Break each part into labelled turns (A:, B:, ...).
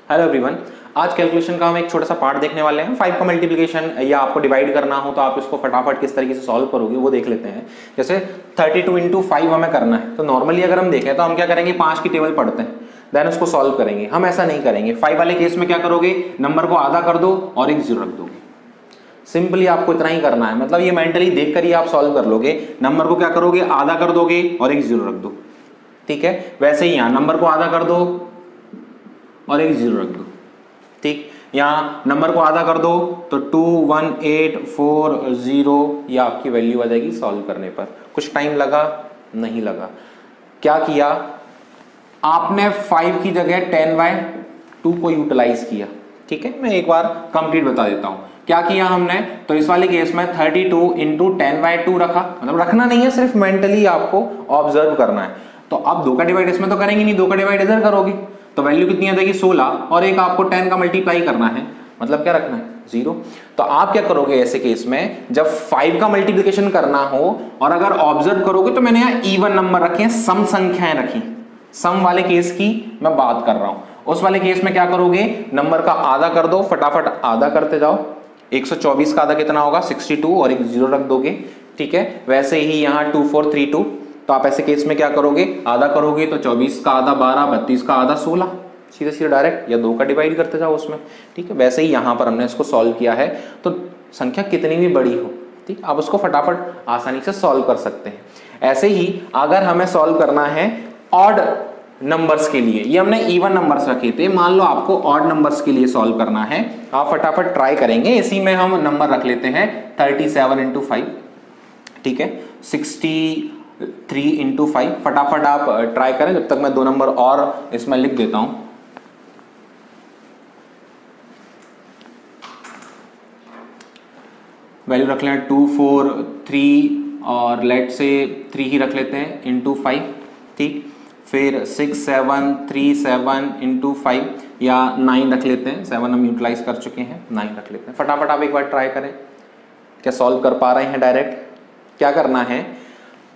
A: Hello everyone, आज calculation का हम एक छोटा सा पार्ट देखने वाले हैं। 5 का मल्टीप्लिकेशन या आपको डिवाइड करना हो तो आप इसको फटाफट किस तरीके से सॉल्व करोगे वो देख लेते हैं। जैसे 32 इंटू 5 हमें करना है, तो नॉर्मली अगर हम देखें तो हम क्या करेंगे, 5 की टेबल पढ़ते हैं देन उसको सॉल्व करेंगे। हम ऐसा नहीं करेंगे। 5 वाले केस में क्या करोगे, नंबर को आधा कर दो और एक जीरो रख दोगे। सिंपली आपको इतना ही करना है, मतलब ये मेंटली देख कर ही आप सॉल्व कर लोगे। नंबर को क्या करोगे, आधा कर दोगे और एक जीरो रख दो। ठीक है, वैसे ही यहां नंबर को आधा कर दो और एक जीरो रख दो। ठीक, यहां नंबर को आधा कर दो तो 21840 ये आपकी वैल्यू आ जाएगी सॉल्व करने पर। कुछ टाइम लगा, नहीं लगा। क्या किया आपने, 5 की जगह 10/2 को यूटिलाइज किया। ठीक है, मैं एक बार कंप्लीट बता देता हूं क्या किया हमने। तो इस वाले केस में 32 इंटू 10/2 रखा, मतलब रखना नहीं है, सिर्फ मेंटली आपको ऑब्जर्व करना है। तो अब 2 का डिवाइड इसमें तो करेंगे नहीं, 2 का डिवाइड इधर करोगे तो वैल्यू कितनी आ जाएगी 16, और एक आपको 10 का मल्टीप्लाई करना है, मतलब क्या रखना है 0। तो आप क्या करोगे ऐसे केस में, जब 5 का मल्टीप्लिकेशन करना हो और अगर ऑब्जर्व करोगे तो मैंने यहाँ इवन नंबर रखे हैं, सम संख्याएं रखी। सम वाले केस की मैं बात कर रहा हूं। उस वाले केस में क्या करोगे, नंबर का आधा कर दो, फटाफट आधा करते जाओ। 124 का आधा कितना होगा 62 और एक जीरो रख दोगे। ठीक है, वैसे ही यहाँ 2432, तो आप ऐसे केस में क्या करोगे, आधा करोगे तो 24 का आधा 12, 32 का आधा 16, सीधे सीधे डायरेक्ट, या 2 का डिवाइड करते जाओ उसमें। ठीक है, वैसे ही यहां पर हमने इसको सॉल्व किया है। तो संख्या कितनी भी बड़ी हो, ठीक, आप उसको फटाफट आसानी से सॉल्व कर सकते हैं। ऐसे ही अगर हमें सॉल्व करना है ऑड नंबर्स के लिए, ये हमने इवन नंबर्स रखे थे, मान लो आपको ऑड नंबर्स के लिए सॉल्व करना है, आप फटाफट ट्राई करेंगे। इसी में हम नंबर रख लेते हैं 37 इंटू 5। ठीक है, 63 इंटू 5। फटाफट आप ट्राई करें, जब तक मैं 2 नंबर और इसमें लिख देता हूं। वैल्यू रख लें 243 और लेट से 3 ही रख लेते हैं इंटू 5। ठीक, फिर 6737 इंटू 5 या 9 रख लेते हैं, 7 हम यूटिलाइज कर चुके हैं, 9 रख लेते हैं। फटाफट आप एक बार ट्राई करें, क्या सॉल्व कर पा रहे हैं डायरेक्ट। क्या करना है,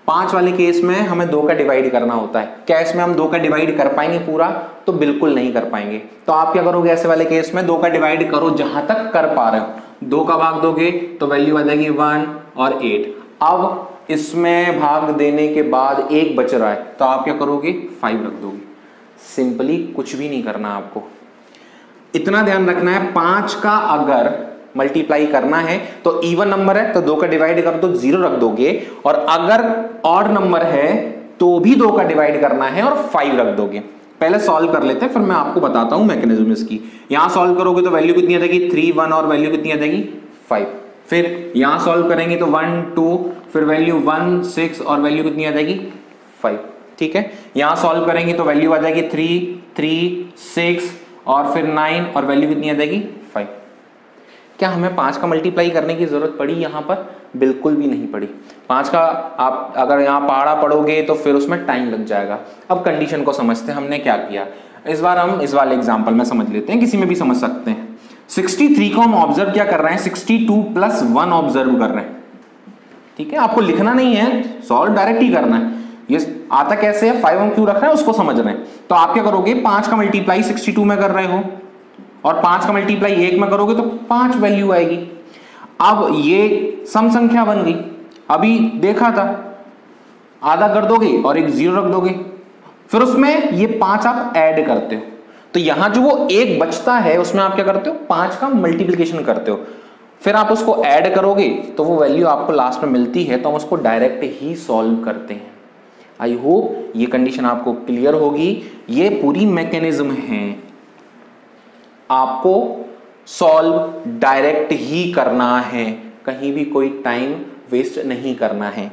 A: 5 वाले केस में हमें 2 का डिवाइड करना होता है। क्या इसमें हम 2 का डिवाइड कर पाएंगे पूरा, तो बिल्कुल नहीं कर पाएंगे। तो आप क्या करोगे, ऐसे वाले केस में 2 का डिवाइड करो जहां तक कर पा रहे हो। 2 का भाग दोगे तो वैल्यू आ जाएगी 1 और 8। अब इसमें भाग देने के बाद 1 बच रहा है, तो आप क्या करोगे 5 रख दोगे। सिंपली कुछ भी नहीं करना आपको, इतना ध्यान रखना है। 5 का अगर मल्टीप्लाई करना है तो इवन नंबर है तो 2 का डिवाइड कर दो, 0 रख दोगे, और अगर ऑड नंबर है तो भी 2 का डिवाइड करना है और 5 रख दोगे। पहले सॉल्व कर लेते हैं, फिर मैं आपको बताता हूं मैकेनिज्म इसकी। यहां सॉल्व करोगे तो वैल्यू कितनी आ जाएगी 3 1 और वैल्यू कितनी आ जाएगी 5। फिर यहां सॉल्व करेंगे तो 1 2, फिर वैल्यू 1 6 और वैल्यू कितनी आ जाएगी 5। ठीक है, यहां सॉल्व करेंगे तो वैल्यू आ जाएगी 3 3 6 और फिर 9 और वैल्यू कितनी आ जाएगी 5। क्या हमें 5 का मल्टीप्लाई करने की जरूरत पड़ी यहां पर? बिल्कुल भी नहीं पड़ी। 5 का आप अगर यहां पहाड़ा पढ़ोगे तो फिर उसमें टाइम लग जाएगा। अब कंडीशन को समझते हैं हमने क्या किया। इस बार हम इस वाले एग्जांपल में समझ लेते हैं, किसी में भी समझ सकते हैं। 63 को हम ऑब्जर्व क्या कर रहे हैं, 62 प्लस 1 ऑब्जर्व कर रहे हैं। ठीक है, आपको लिखना नहीं है, सॉल्व डायरेक्ट ही करना है। ये आता कैसे है, 5 हम क्यों रख रहे हैं उसको समझ रहे हैं। तो आप क्या करोगे, 5 का मल्टीप्लाई 62 में कर रहे हो और 5 का मल्टीप्लाई 1 में करोगे तो 5 वैल्यू आएगी। अब ये सम संख्या बन गई। अभी देखा था आधा कर दोगे और एक 0 रख दोगे, फिर उसमें ये 5 आप ऐड करते हो, तो यहां जो वो 1 बचता है उसमें आप क्या करते हो, 5 का मल्टीप्लिकेशन करते हो, फिर आप उसको ऐड करोगे तो वो वैल्यू आपको लास्ट में मिलती है, तो हम उसको डायरेक्ट ही सॉल्व करते हैं। आई होप ये कंडीशन आपको क्लियर होगी। ये पूरी मैकेनिज्म है, आपको सॉल्व डायरेक्ट ही करना है, कहीं भी कोई टाइम वेस्ट नहीं करना है।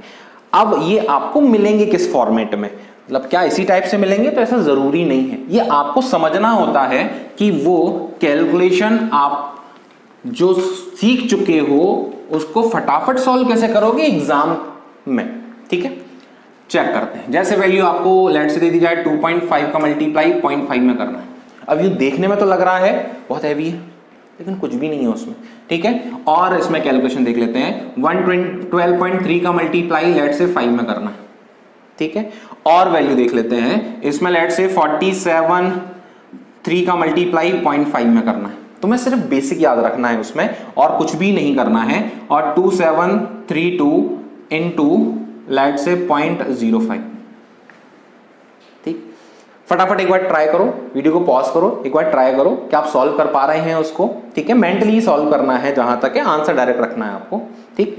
A: अब ये आपको मिलेंगे किस फॉर्मेट में, मतलब क्या इसी टाइप से मिलेंगे, तो ऐसा जरूरी नहीं है। ये आपको समझना होता है कि वो कैलकुलेशन आप जो सीख चुके हो उसको फटाफट सॉल्व कैसे करोगे एग्जाम में। ठीक है, चेक करते हैं। जैसे वैल्यू आपको लेट से दे दी जाए 2.5 का मल्टीप्लाई 0.5 में करना है। अब ये देखने में तो लग रहा है बहुत हैवी है, लेकिन कुछ भी नहीं है उसमें। ठीक है, और इसमें कैलकुलेशन देख लेते हैं। 112.3 का मल्टीप्लाई लेट से 5 में करना है। ठीक है, और वैल्यू देख लेते हैं इसमें, लेट से 47 3 का मल्टीप्लाई 0.5 में करना है। तुम्हें सिर्फ बेसिक याद रखना है उसमें और कुछ भी नहीं करना है। और 2732 इंटू लेट से 0.05। ठीक, फटाफट एक बार ट्राई करो, वीडियो को पॉज करो, एक बार ट्राई करो कि आप सॉल्व कर पा रहे हैं उसको। ठीक है, मेंटली सॉल्व करना है, जहां तक है आंसर डायरेक्ट रखना है आपको। ठीक,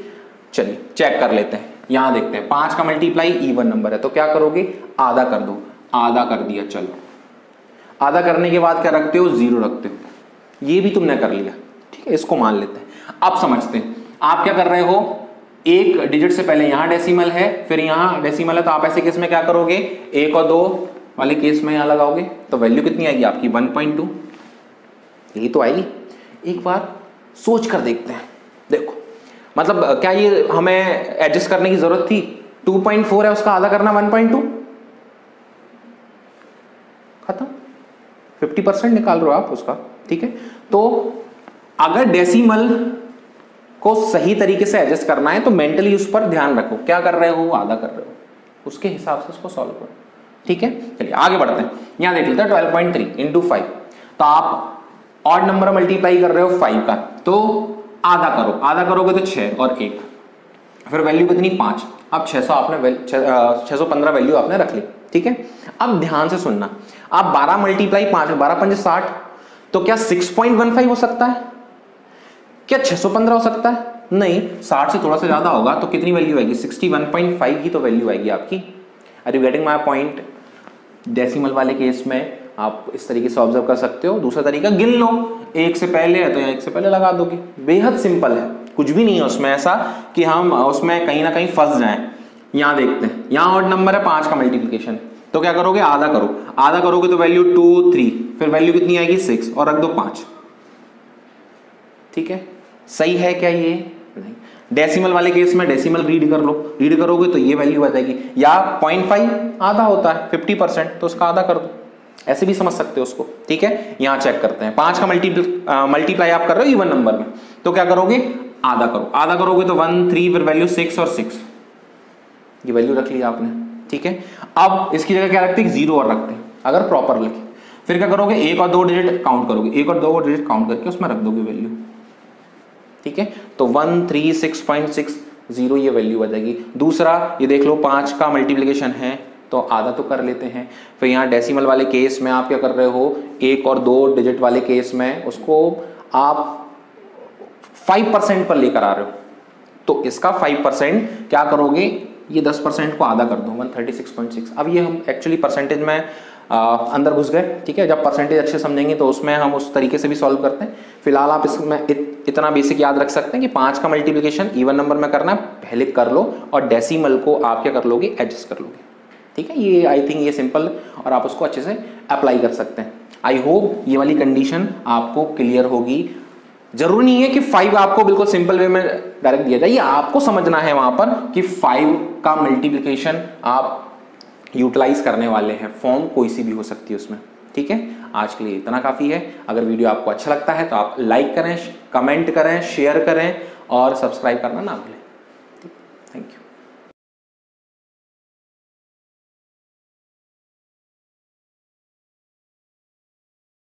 A: चलिए चेक कर लेते हैं। यहां देखते हैं 5 का मल्टीप्लाई इवन नंबर है तो क्या करोगे, आधा कर दो। आधा कर दिया, चलो आधा करने के बाद क्या रखते हो, 0 रखते हो। ये भी तुमने कर लिया। ठीक है, इसको मान लेते हैं। अब समझते हैं आप क्या कर रहे हो, एक डिजिट से पहले यहां डेसिमल है, फिर यहां डेसिमल है, तो आप ऐसे केस में क्या करोगे, 1 और 2 वाले केस में यहां लगाओगे तो वैल्यू कितनी आएगी आपकी 1.2। यही तो आएगी। एक बार सोच कर देखते हैं। देखो मतलब क्या ये हमें एडजस्ट करने की जरूरत थी? 2.4 है, उसका आधा करना 1.2, खत्म। 50% निकाल रहे हो आप उसका। ठीक है, तो अगर डेसिमल को सही तरीके से एडजस्ट करना है तो मेंटली उस पर ध्यान रखो। क्या कर रहे हो, आधा कर रहे हो, उसके हिसाब से उसको सॉल्व करो। ठीक है, चलिए आगे बढ़ते हैं। यहां देख लेते हैं 12.3 इंटू 5। तो आप ऑड नंबर मल्टीप्लाई कर रहे हो 5 का, तो आधा करो। आधा करोगे तो 6 और 1, फिर वैल्यू कितनी 5। अब 600 आपने 615 वैल्यू आपने रख ली। ठीक है, अब ध्यान से सुनना, आप 12 मल्टीप्लाई 5, 12 5 60, तो क्या 6.15 हो सकता है? क्या 615 हो सकता है? नहीं, 60 से थोड़ा सा ज्यादा होगा तो कितनी वैल्यू आएगी, 61.5 की तो वैल्यू आएगी आपकी। Are you getting my point? Decimal वाले केस में आप इस तरीके से ऑब्जर्व कर सकते हो। दूसरा तरीका, गिन लो, 1 से पहले है तो 1 से पहले लगा दोगे। बेहद सिंपल है, कुछ भी नहीं है उसमें ऐसा कि हम उसमें कहीं ना कहीं फंस जाएं। यहां देखते हैं, यहां ऑड नंबर है 5 का मल्टीप्लिकेशन, तो क्या करोगे, आधा करो। आधा करोगे तो वैल्यू 2 3, फिर वैल्यू कितनी आएगी 6 और रख दो 5। ठीक है, सही है क्या ये? नहीं। डेसिमल वाले केस में डेसिमल रीड कर लो, रीड करोगे तो ये वैल्यू आ जाएगी। या 0.5 आधा होता है 50%, तो उसका आधा कर दो, ऐसे भी समझ सकते हो उसको। ठीक है, यहां चेक करते हैं। 5 का मल्टीप्लाई आप कर रहे हो इवन नंबर में, तो क्या करोगे, आधा करो। आधा करोगे तो 1 3, फिर वैल्यू 6 और 6, ये वैल्यू रख ली आपने। ठीक है, अब इसकी जगह क्या रखते हैं, 0 और रखते हैं अगर प्रॉपर लिखे। फिर क्या करोगे, 1 और 2 डिजिट काउंट करोगे, 1 और 2 डिजिट काउंट करके उसमें रख दोगे वैल्यू। ठीक है, तो 136.60 ये वैल्यू आ जाएगी। दूसरा ये देख लो, 5 का मल्टीप्लिकेशन है तो आधा तो कर लेते हैं। फिर यहाँ डेसिमल वाले केस में आप क्या कर रहे हो, 1 और 2 डिजिट वाले केस में उसको आप 5% पर लेकर आ रहे हो, तो इसका 5% क्या करोगे, ये 10% को आधा कर दो, 136.6। अब ये हम एक्चुअली परसेंटेज में अंदर घुस गए। ठीक है, जब परसेंटेज अच्छे समझेंगे तो उसमें हम उस तरीके से भी सॉल्व करते हैं। फिलहाल आप इसमें इतना बेसिक याद रख सकते हैं कि 5 का मल्टीप्लिकेशन इवन नंबर में करना है, पहले कर लो, और डेसिमल को आप क्या कर लोगे, एडजस्ट कर लोगे। ठीक है, ये आई थिंक ये सिंपल और आप उसको अच्छे से अप्लाई कर सकते हैं। आई होप ये वाली कंडीशन आपको क्लियर होगी। जरूरी नहीं है कि 5 आपको बिल्कुल सिंपल वे में डायरेक्ट दिया जाए, ये आपको समझना है वहां पर कि 5 का मल्टीप्लिकेशन आप यूटिलाइज करने वाले हैं। फॉर्म कोई सी भी हो सकती है उसमें। ठीक है, आज के लिए इतना काफी है। अगर वीडियो आपको अच्छा लगता है तो आप लाइक करें, कमेंट करें, शेयर करें और सब्सक्राइब करना ना भूलें। Thank you.